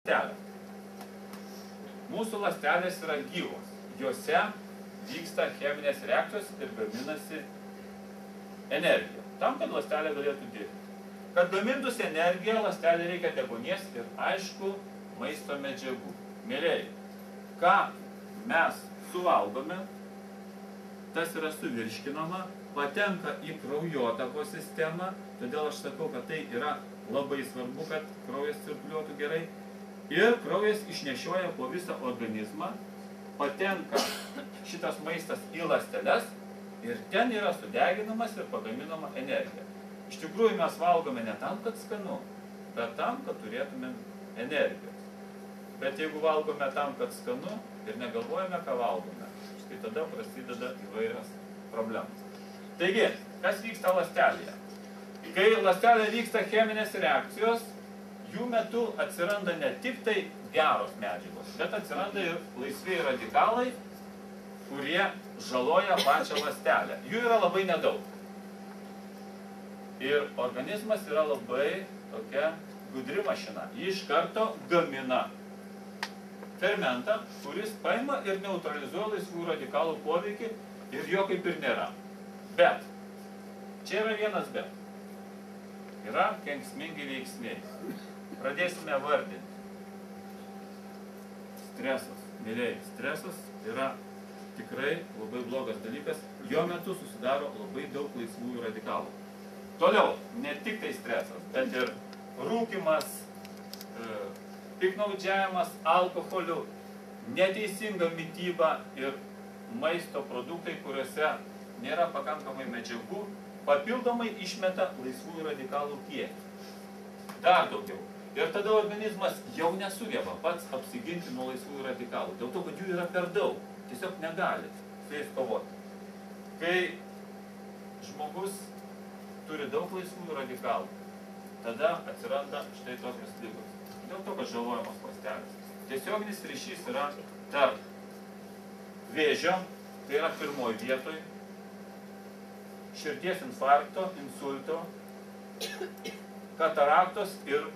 ląstelę. Mūsų ląstelės yra gyvos. Jose vyksta cheminės reakcijos ir gaminasi energija. Tam, kad ląstelė galėtų dirbti. Kad gamintųsi energiją, ląstelė reikia deguonies ir, aišku, maisto medžiagų. Mėlėjai, ką mes suvalgome, tas yra suvirškinama, patenka į kraujotakos sistemą, todėl aš sakau, kad tai yra labai svarbu, kad kraujas cirkuliuotų gerai. Ir kraujas išnešioja po visą organizmą, patenka šitas maistas į ląsteles ir ten yra sudeginamas ir pagaminama energija. Iš tikrųjų mes valgome ne tam, kad skanu, bet tam, kad turėtume energijos. Bet jeigu valgome tam, kad skanu ir negalvojame, ką valgome, tai tada prasideda įvairios problemos. Taigi, kas vyksta ląstelėje? Kai ląstelėje vyksta cheminės reakcijos, jų metu atsiranda ne tik tai geros medžiagos, bet atsiranda ir laisvieji radikalai, kurie žaloja pačią ląstelę. Jų yra labai nedaug. Ir organizmas yra labai tokia gudri mašina. Ji iš karto gamina fermentą, kuris paima ir neutralizuoja laisvųjų radikalų poveikį ir jo kaip ir nėra. Bet, čia yra vienas bet. Yra kenksmingi veiksniai. Pradėsime vardinti. Stresas. Mėlėjai, stresas yra tikrai labai blogas dalykas. Jo metu susidaro labai daug laisvųjų radikalų. Toliau, ne tik tai stresas, bet ir rūkymas, piktnaudžiavimas alkoholiu, neteisinga mityba ir maisto produktai, kuriuose nėra pakankamai medžiagų, papildomai išmeta laisvųjų radikalų kiekį. Dar daugiau. Ir tada organizmas jau nesugeba pats apsiginti nuo laisvųjų radikalų. Dėl to, kad jų yra per daug. Tiesiog negali su jais kovoti. Kai žmogus turi daug laisvųjų radikalų, tada atsiranda štai tokios ligos. Dėl to, kad žalojamos ląstelės. Tiesioginis ryšys yra tarp vėžio, tai yra pirmoji vietoj, širdies infarkto, insulto, kataraktos ir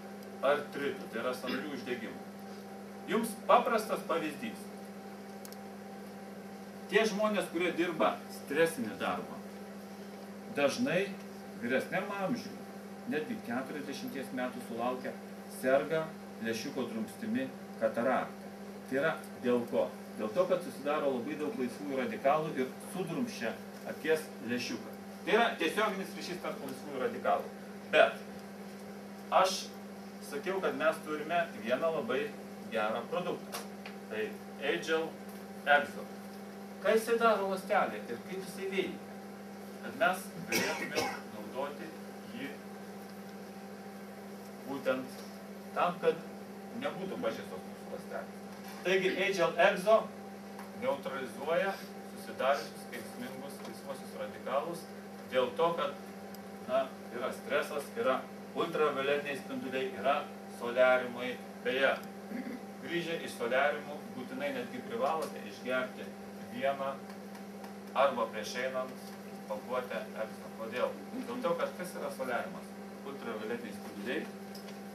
artritų, tai yra sąnarių uždegimų. Jums paprastas pavyzdys. Tie žmonės, kurie dirba stresinį darbą, dažnai vyresniam amžiui, netgi 40 metų sulaukia, serga lęšiuko drumstimi katarakta. Tai yra dėl ko? Dėl to, kad susidaro labai daug laisvųjų radikalų ir sudrumsčia akies lęšiuką. Tai yra tiesioginis ryšys tarp laisvųjų radikalų. Bet aš sakiau, kad mes turime vieną labai gerą produktą. Tai Agile Exo. Ką jisai daro ląstelė ir kaip jisai veikia? Kad mes galėtume naudoti jį būtent tam, kad nebūtų pažeistos mūsų ląstelės. Taigi Agile Exo neutralizuoja susidariusius kenksmingus laisvuosius radikalus dėl to, kad yra stresas, yra ultravioletiniai spinduliai, yra soliariumai. Beje, grįžę iš soliariumų būtinai netgi privalote išgerti vieną arba prieš einant pakuotę Exo. Kodėl? Dėl to, kad kas yra soliariumas? Ultravioletiniai spinduliai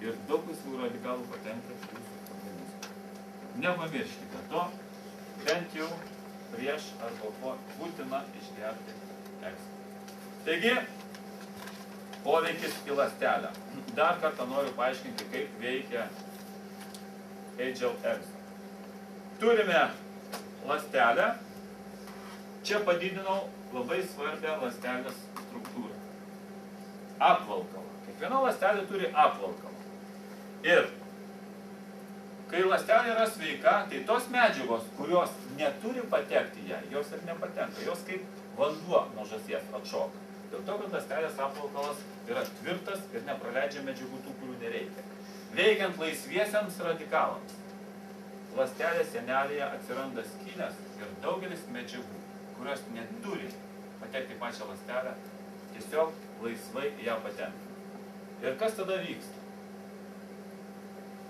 ir daug laisvųjų radikalų patenka į jūsų organizmą. Nepamirškite to, bent jau prieš arba po būtina išgerti Exo. Taigi, poveikis į ląstelę. Dar kartą noriu paaiškinti, kaip veikia Agile Exo. Turime ląstelę. Čia padidinau labai svarbią ląstelės struktūrą. Apvalkalą. Kiekviena ląstelė turi apvalkalą. Ir kai ląstelė yra sveika, tai tos medžiagos, kurios neturi patekti ją, jos ir nepatenka. Jos kaip vanduo nuo žąsies atšoka. Dėl to, kad ląstelės apvalkalas yra tvirtas ir nepraleidžia medžiagų tų, kurių nereikia. Veikiant laisviesiams radikalams, ląstelės sienelėje atsiranda skylės ir daugelis medžiagų, kurios neturi patekti į pačią ląstelę, tiesiog laisvai ją patenka. Ir kas tada vyksta?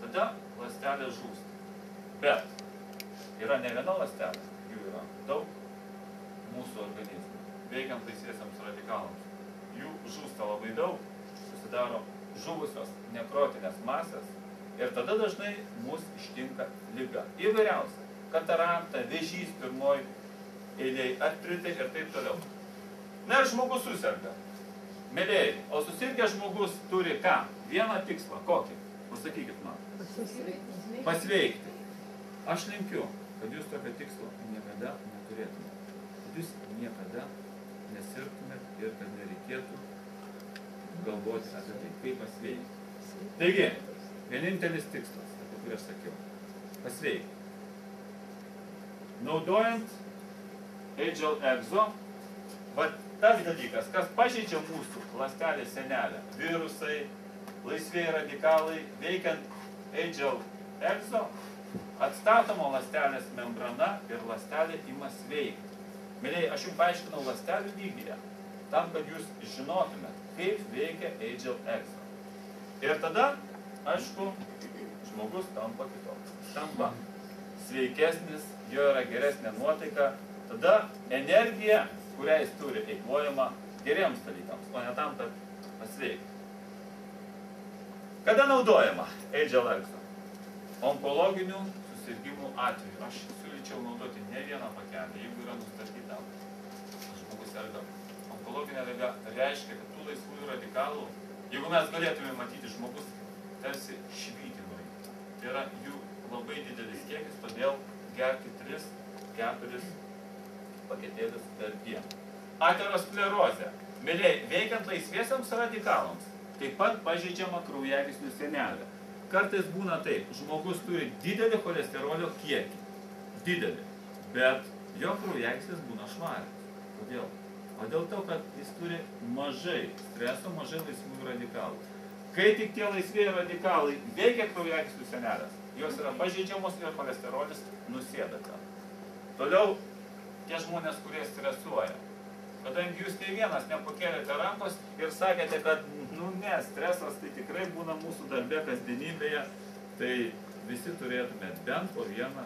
Tada ląstelė žūsta. Bet yra ne viena ląstelė, jų yra daug mūsų organizme. Veikiant laisviesiams radikalams. Jų žūsta labai daug, susidaro žuvusios nekrotinės masės Ir tada dažnai mus ištinka liga. Įvairiausia. Katarakta, vėžys pirmoji eilėje, artritai ir taip toliau. Na ir žmogus suserga. Mėlėjai, o susirgęs žmogus turi ką? Vieną tikslą. Kokį? Pasakykit man. Pasveikti. Aš linkiu, kad jūs tokio tikslo niekada neturėtumėte. Kad jūs niekada nesirgtumėt ir kad nereikėtų galvoti apie tai, kaip pasveikti. Taigi, vienintelis tikslas, apie kurį aš sakiau. Pasveikti. Naudojant Agile Exo, va tas dalykas, kas pažeidžia mūsų ląstelės sienelę, virusai, laisvieji radikalai, veikiant Agile Exo, atstatoma ląstelės membrana ir ląstelė ima sveikti. Mėlėjai, aš jums paaiškinau ląstelių lygyje, tam, kad jūs žinotumėt, kaip veikia Agile Exo. Ir tada, aišku, žmogus tampa kitoks. Tampa sveikesnis, jo yra geresnė nuotaika, tada energija, kurią jis turi, eikvojama geriems dalykams, o ne tam, kad pasveikti. Kada naudojama Agile Exo? Onkologinių susirgimų atveju. Aš siūlyčiau naudoti ne vieną pakelį, jeigu yra nustatyta žmogus serga. Onkologinė liga reiškia, kad tų laisvųjų radikalų, jeigu mes galėtume matyti, žmogus tarsi švyti nuo jų. Tai yra jų labai didelis kiekis, todėl gerti 3-4 paketėlius per dieną. Aterosklerozė. Mėlėjai, veikiant laisviesiams radikalams, taip pat pažeidžiama kraujagyslių sienelė. Kartais būna taip, žmogus turi didelį cholesterolio kiekį. Didelį. Bet jo kraujagyslės būna švarios. Kodėl? O dėl to, kad jis turi mažai streso, mažai laisvųjų radikalų. Kai tik tie laisvieji radikalai veikia kraujagyslių sienelės, jos yra pažeidžiamos ir cholesterolis nusėda ten. Toliau tie žmonės, kurie stresuoja. Kadangi jūs nei vienas nepakėlėte rankos ir sakėte, kad ne, stresas tai tikrai būna mūsų darbe kasdienybėje, tai visi turėtumėt bent po vieną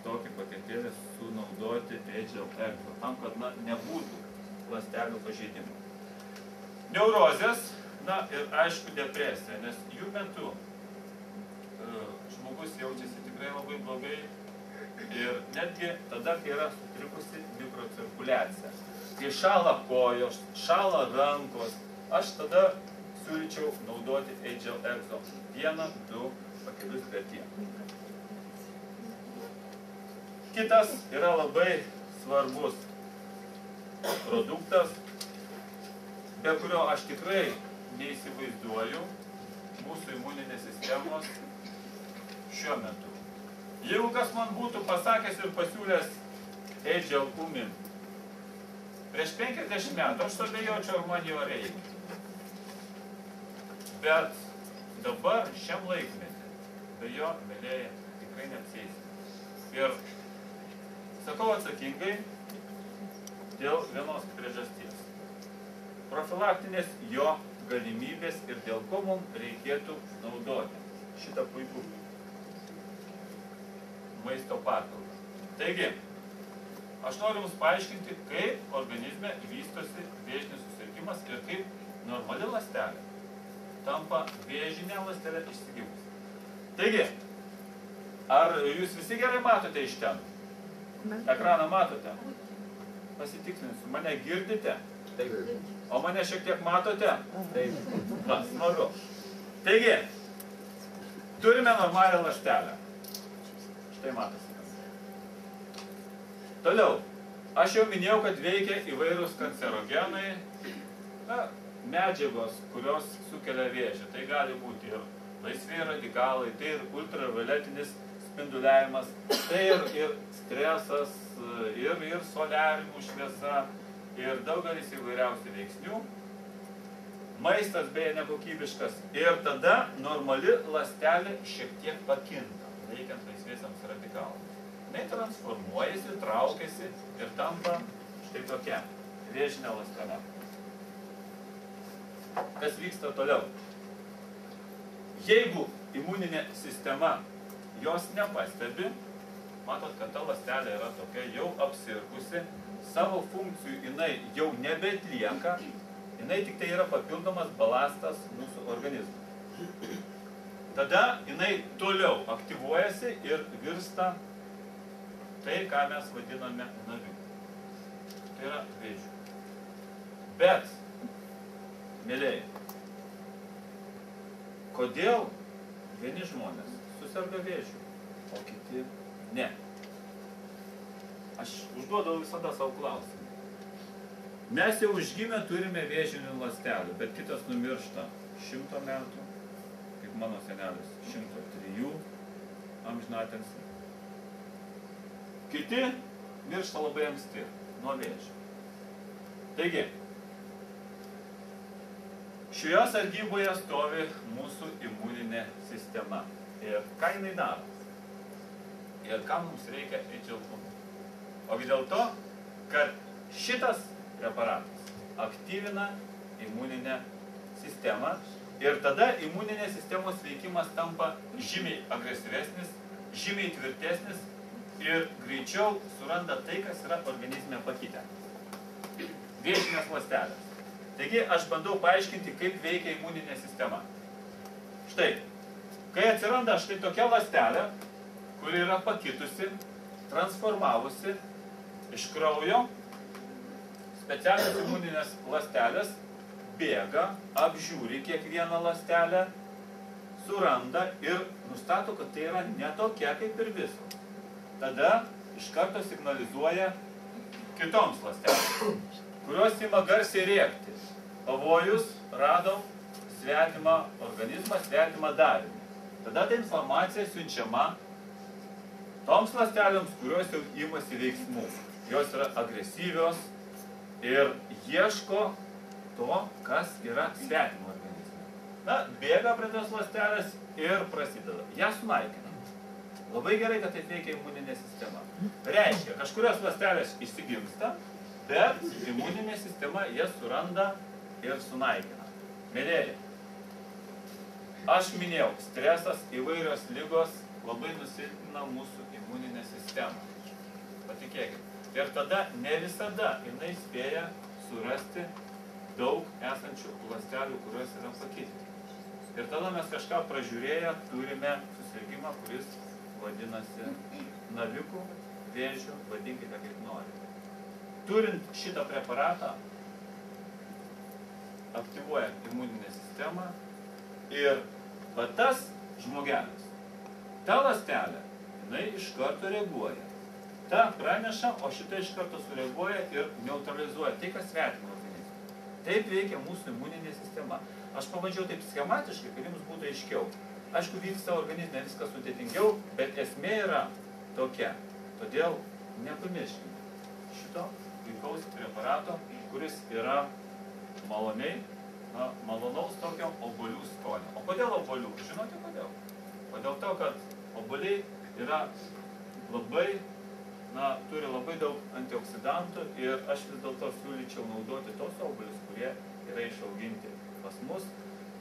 tokį paketėlį sunaudoti Agile Exo, tam, kad nebūtų ląstelių pažeidimų. Neurozės, na ir aišku depresija, nes jų metu žmogus jaučiasi tikrai labai blogai ir netgi tada, kai yra sutrikusi mikrocirkuliacija. Kai šąla kojos, šąla rankos, aš tada siūlyčiau naudoti Agile Exo 1-2 pakelius per dieną. Kitas yra labai svarbus produktas, be kurio aš tikrai neįsivaizduoju mūsų imuninės sistemos šiuo metu. Jeigu kas man būtų pasakęs ir pasiūlęs Agile Umin prieš 50 metų, aš suabejočiau, ar man jo reikia. Bet dabar šiam laikmetį, be jo, mėlėjai, tikrai neapsėsim. Ir sakau atsakingai dėl vienos priežasties. Profilaktinės jo galimybės ir dėl ko mums reikėtų naudoti šitą puikų maisto papildą. Taigi, aš noriu jums paaiškinti, kaip organizme vystosi vėžinis susirgimas ir kaip normali ląstelė tampa vėžinė ląstelė išsigimus. Taigi, ar jūs visi gerai matote iš ten? Ekraną matote? Pasitikslinsiu, mane girdite? Taip. O mane šiek tiek matote? Taip. Na, smagu. Taigi, turime normalią ląstelę. Štai matosi. Toliau, aš jau minėjau, kad veikia įvairūs kancerogenai, medžiagos, kurios sukelia vėžį. Tai gali būti ir laisvieji radikalai, tai ir ultravioletinis spinduliavimas, tai ir stresas, ir soliariumų šviesa, ir daugelis įvairiausių veiksnių. Maistas beje nekokybiškas. Ir tada normali ląstelė šiek tiek pakinta, veikiant laisviesiams radikalams. Jis transformuojasi, traukiasi ir tampa štai tokia vėžinė ląstelė. Kas vyksta toliau? Jeigu imuninė sistema jos nepastebi, matot, kad ta ląstelė yra tokia jau apsirgusi, savo funkcijų jinai jau nebeatlieka, jinai tik tai yra papildomas balastas mūsų organizmui. tada jinai toliau aktyvuojasi ir virsta tai, ką mes vadiname naviu. Tai yra vėžiu. Bet, mėlėjai, kodėl vieni žmonės susirga vėžiu, o kiti ne? Aš užduodavau visada savo klausimą. Mes jau užgimę turime vėžinių ląstelių, bet kitas numiršta 100 metų, kaip mano senelis, 103 amžinatilsį. Kiti miršta labai anksti nuo vėžio. Taigi, šioje sargyboje stovi mūsų imuninė sistema. Ir ką jinai daro? Ir ką mums reikia HL1? Ogi dėl to, kad šitas preparatas aktyvina imuninę sistemą ir tada imuninės sistemos veikimas tampa žymiai agresyvesnis, žymiai tvirtesnis ir greičiau suranda tai, kas yra organizme pakitę. Vėžinės ląstelės. Taigi aš bandau paaiškinti, kaip veikia imuninė sistema. Štai, kai atsiranda štai tokia ląstelė, kuri yra pakitusi, transformavusi iš kraujo, specialios imuninės ląstelės bėga, apžiūri kiekvieną ląstelę, suranda ir nustato, kad tai yra ne tokia kaip ir visos. Tada iš karto signalizuoja kitoms ląstelėms, kurios ima garsiai rėkti. Pavojus, radom svetimą organizmą, svetimą darinį. Tada ta informacija siunčiama toms ląstelėms, kurios jau imasi veiksmų. Jos yra agresyvios ir ieško to, kas yra svetimo organizme. Na, bėga prie tos ląstelės ir prasideda. Ją sunaikina. Labai gerai, kad taip veikia imuninė sistema. Reiškia, kažkurios ląstelės išsigimsta, bet imuninė sistema jas suranda ir sunaikina. Mėlėjai, aš minėjau, stresas, įvairios ligos labai nusilpnina mūsų imuninę sistemą. Patikėkit. Ir tada ne visada jinai spėja surasti daug esančių ląstelių, kurios yra pakitę. Ir tada mes kažką pražiūrėję turime susirgimą, kuris vadinasi navikų, vėžių, vadinkite kaip nori. Turint šitą preparatą, aktyvuojant imuninę sistemą ir va tas žmogelis, ta ląstelė, jinai iš karto reaguoja. Ta praneša, o šita iš karto sureaguoja ir neutralizuoja tai, kas svetima organizme. Taip veikia mūsų imuninė sistema. Aš pabandžiau taip schematiškai, kad jums būtų aiškiau. Aišku, vyksta organizme viskas sudėtingiau, bet esmė yra tokia. Todėl nepamirškime šito puikaus preparato, kuris yra malonaus tokio obuolių skonio. O kodėl obuolių? Žinote kodėl? Kodėl to, kad obuoliai yra labai, turi labai daug antioksidantų ir aš vis dėlto siūlyčiau naudoti tos obuolius, kurie yra išauginti pas mus.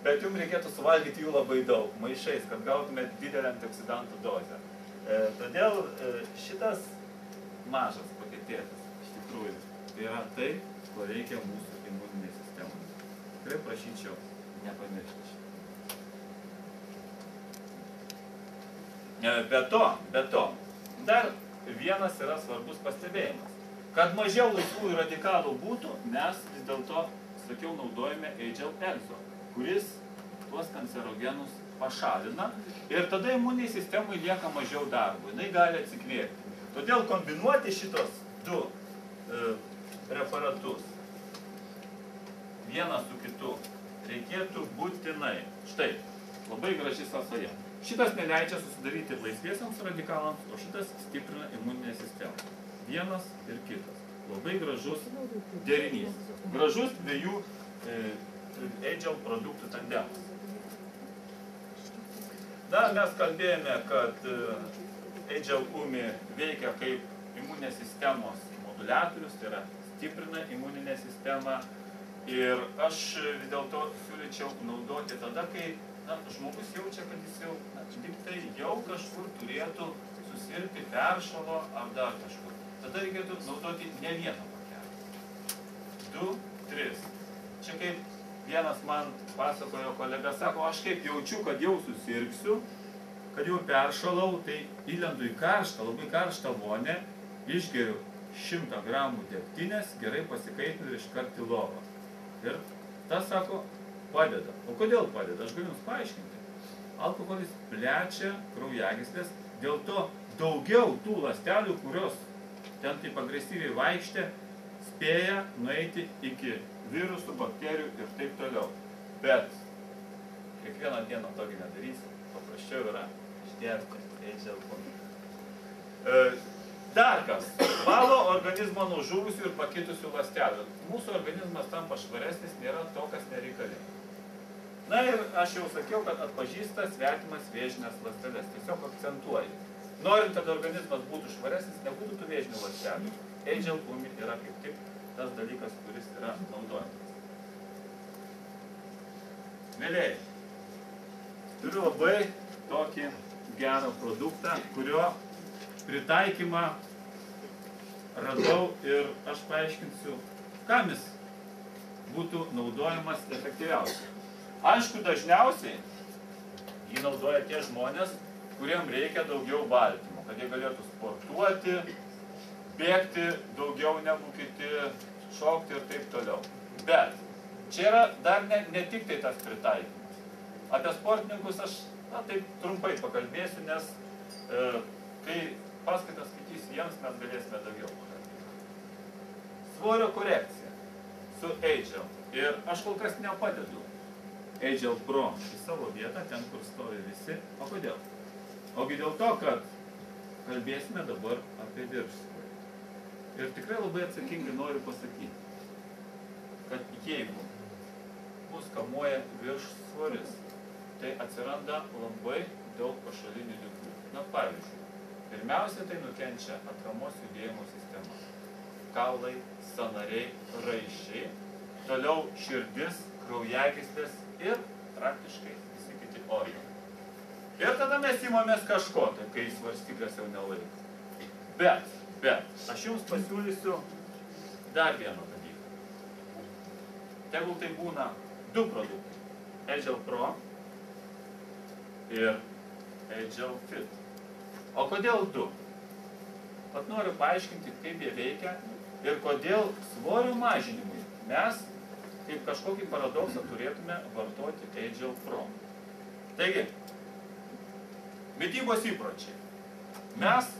Bet jums reikėtų suvalgyti jų labai daug, maišais, kad gautumėt didelę antioksidantų dozę. Todėl šitas mažas paketėtas, iš tikrųjų, tai yra tai, ko reikia mūsų imuninė sistema. Tikrai prašyčiau nepamiršti. Be to, dar vienas yra svarbus pastebėjimas. Kad mažiau laisvųjų radikalų būtų, mes vis dėlto, sakiau, naudojame HL-EXO, kuris tuos kancerogenus pašalina ir tada imuniniai sistemai lieka mažiau darbo, jinai gali atsikvėpti. Todėl kombinuoti šitos du preparatus vieną su kitu reikėtų būtinai. Štai, labai graži sąsaja. Šitas neleidžia susidaryti laisviesiams radikalams, o šitas stiprina imuninę sistemą. Vienas ir kitas. Labai gražus derinys. Gražus dviejų HL produktų tandemas. Mes kalbėjome, kad HL-UMI veikia kaip imuninės sistemos moduliatorius, tai yra stiprina imuninę sistemą. Ir aš vis dėlto siūlyčiau naudoti tada, kai žmogus jaučia, kad jis jau tik tai jau kažkur turėtų susirgti, peršalo ar dar kažkur. Tada reikėtų naudoti ne vieną pakelį. 2, 3. Čia kaip vienas man pasakojo kolega, sako, aš kaip jaučiu, kad jau susirgsiu, kad jau peršalau, tai įlendu į karštą, labai karštą vonę, išgeriu 100 gramų degtinės, gerai pasikaitinu ir iškart į lovą. Ir tas, sako, padeda. O kodėl padeda? Aš galiu jums paaiškinti. Alkoholis plečia kraujagyslės, dėl to daugiau tų ląstelių, kurios ten taip agresyviai vaikštė, spėja nueiti iki virusų, bakterijų ir taip toliau. Bet kiekvieną dieną tokį nedarysi, paprasčiau yra išgerti AGL. Dar kas, valo organizmą nuo žuvusių ir pakitusių ląstelių. Mūsų organizmas tampa švaresnis, nėra to, kas nereikalinga. Na ir aš jau sakiau, kad atpažįsta svetimas vėžinės ląsteles, tiesiog akcentuoju. Norint, kad organizmas būtų švaresnis, nebūtų tų vėžinių ląstelių. AGL yra kaip tik tas dalykas, kuris yra naudojamas. Mėlėjai, turiu labai tokį gerą produktą, kurio pritaikymą radau ir aš paaiškinsiu, kam jis būtų naudojamas efektyviausiai. Aišku, dažniausiai jį naudoja tie žmonės, kuriem reikia daugiau baltymo, kad jie galėtų sportuoti, bėgti daugiau negu kiti, šokti ir taip toliau. Bet čia yra dar ne tik tai tas pritaikymas. Apie sportininkus aš taip trumpai pakalbėsiu, nes kai paskaitas skaitysiu jiems, mes galėsime daugiau pakalbėti. Svorio korekcija su AGL. Ir aš kol kas nepadedu AGL Pro į savo vietą, ten, kur stovi visi. O kodėl? Ogi dėl to, kad kalbėsime dabar apie viršsvorį. Ir tikrai labai atsakingai noriu pasakyti, kad jeigu mus kamuoja viršsvoris, tai atsiranda labai daug pašalinių ligų. Na, pavyzdžiui, pirmiausia, tai nukenčia atramos judėjimo sistema. Kaulai, sąnariai, raiščiai, toliau širdis, kraujagyslės ir praktiškai visi kiti organai. Ir tada mes imamės kažko, tai kai svarstyklės jau nelaiko. Bet, aš jums pasiūlysiu dar vieną dalyką. Tegul tai būna 2 produktai. AGL Pro ir AGL Fit. O kodėl 2? Pat noriu paaiškinti, kaip jie veikia ir kodėl svorio mažinimui mes kaip kažkokį paradoksą turėtume vartoti AGL Pro. Taigi, mitybos įpročiai. Mes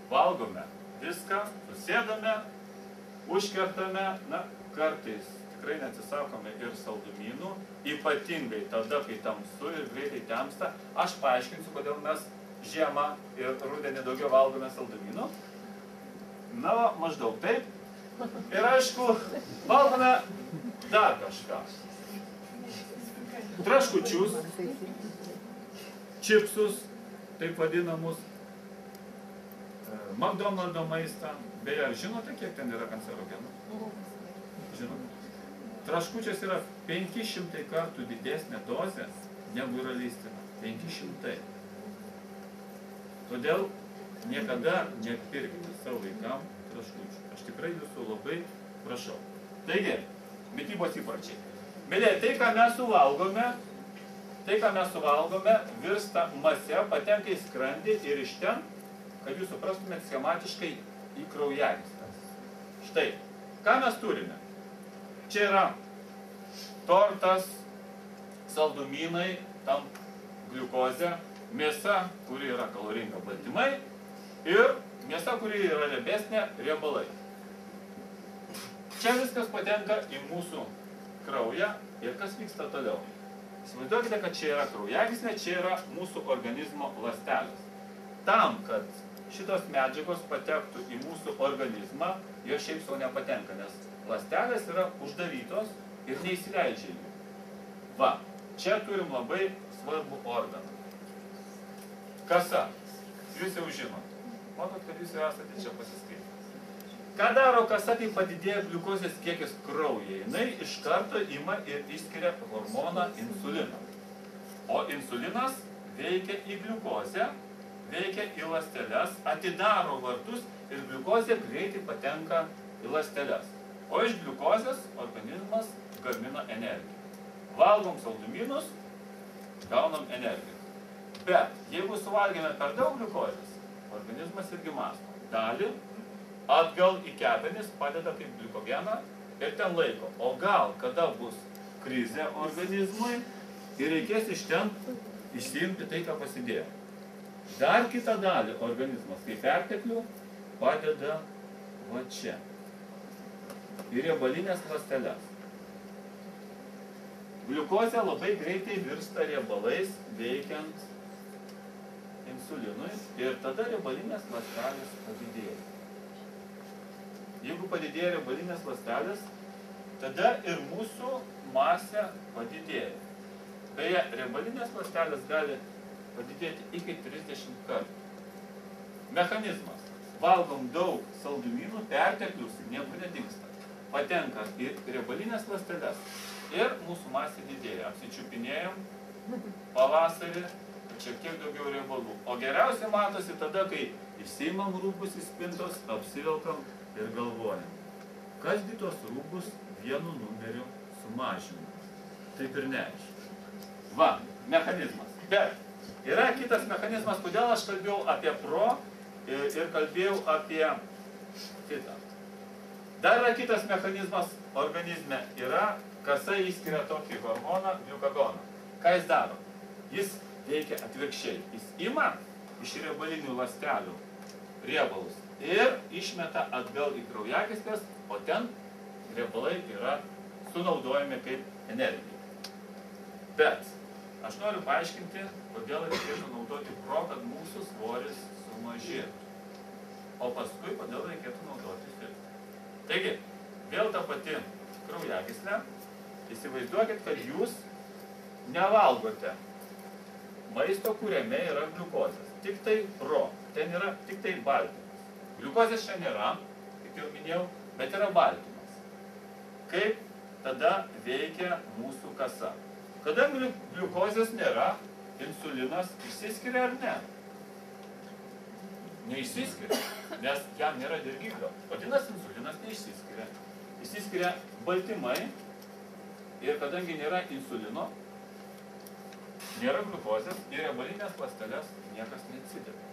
valgome viską, susėdame, užkertame, kartais tikrai neatsisakome ir saldumynų, ypatingai tada, kai tamsu ir greitai temsta. Aš paaiškinsiu, kodėl mes žiemą ir rudenį daugiau valgome saldumynų. Na, maždaug taip. Ir aišku, valgome dar kažką. Traškučius, čipsus, taip vadinamus, McDonald's maistą. Beje, ar žinote, kiek ten yra kancerogenų? Žinome. Traškučias yra 500 kartų didesnė dozė, negu yra leistina. 500. Todėl niekada nepirkite savo vaikam traškučių. Aš tikrai jūsų labai prašau. Taigi, mitybos įpročiai. Mėlė, tai, ką mes suvalgome, virsta mase, patenka į skrandį ir iš ten, kad jūs suprastumėt schematiškai, į kraujagyslės. Štai, ką mes turime? Čia yra tortas, saldumynai, tam gliukozė, mėsa, kuri yra kaloringa, baltymai ir mėsa, kuri yra riebesnė, riebalai. Čia viskas patenka į mūsų kraują ir kas vyksta toliau. Įsivaizduokite, kad čia yra kraujagyslė, čia yra mūsų organizmo ląstelės. Tam, kad šitos medžiagos patektų į mūsų organizmą, jos šiaip sau nepatenka, nes ląstelės yra uždarytos ir neįsileidžia jų. Va, čia turim labai svarbų organą. Kasa. Jūs jau žinot. Matot, kad jūs jau esate čia pasiskaitę. Ką daro kasa, kai padidėja gliukozės kiekis kraujyje? Jinai iš karto ima ir išskiria hormoną insuliną. O insulinas veikia į gliukozę, veikia į ląsteles, atidaro vartus ir gliukozė greitai patenka į ląsteles. O iš gliukozės organizmas gamina energiją. Valgom saldumynus, gaunam energijos. Bet jeigu suvalgėme per daug gliukozės, organizmas irgi mąsto. Dalį atgal į kepenis padeda kaip glikogeną ir ten laiko. O gal kada bus krizė organizmui ir reikės iš ten išsiimti tai, ką pasidėjo. Dar kitą dalį organizmas, kaip perteklių, padeda va čia. Į riebalinės ląsteles. Gliukozė labai greitai virsta riebalais veikiant insulinui ir tada riebalinės ląstelės padidėja. Jeigu padidėja riebalinės ląstelės, tada ir mūsų masė padidėja. Beje, riebalinės ląstelės gali padidėti iki 30 kartų. Mechanizmas. Valgom daug saldumynų, perteklius niekur nedingsta. Patenka į riebalinės ląsteles ir mūsų masė didėja. Apsičiupinėjom pavasarį, šiek tiek daugiau riebalų. O geriausiai matosi tada, kai išsiimam rūbus į spintos, apsivelkam ir galvojam. Kasgi tos rūbus vienu numeriu sumažino? Taip ir neaišku. Va, mechanizmas. Bet yra kitas mechanizmas, kodėl aš kalbėjau apie pro ir kalbėjau apie kitą. Dar yra kitas mechanizmas organizme. Yra, kasa įskiria tokį hormoną, gliukagoną. Ką jis daro? Jis veikia atvirkščiai. Jis ima iš riebalinių ląstelių riebalus ir išmeta atgal į kraujagyslės, o ten riebalai yra sunaudojami kaip energija. Bet aš noriu paaiškinti, kodėl reikėtų naudoti pro, kad mūsų svoris sumažėtų. O paskui, kodėl reikėtų naudoti filtrą. Taigi, vėl ta pati kraujagyslė. Įsivaizduokit, kad jūs nevalgote maisto, kuriame yra gliukozės. Tik tai pro. Ten yra tik tai baltymas. Gliukozės čia nėra, kaip jau minėjau, bet yra baltymas. Kaip tada veikia mūsų kasa? Kada gliukozės nėra, insulinas išsiskiria ar ne? Neišsiskiria, nes jam nėra dirgiklio. Vadinasi, insulinas neišsiskiria. Išsiskiria baltymai ir kadangi nėra insulino, nėra gliukozės ir riebalinės ląsteles niekas neatsideda.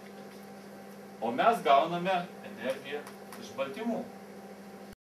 O mes gauname energiją iš baltymų.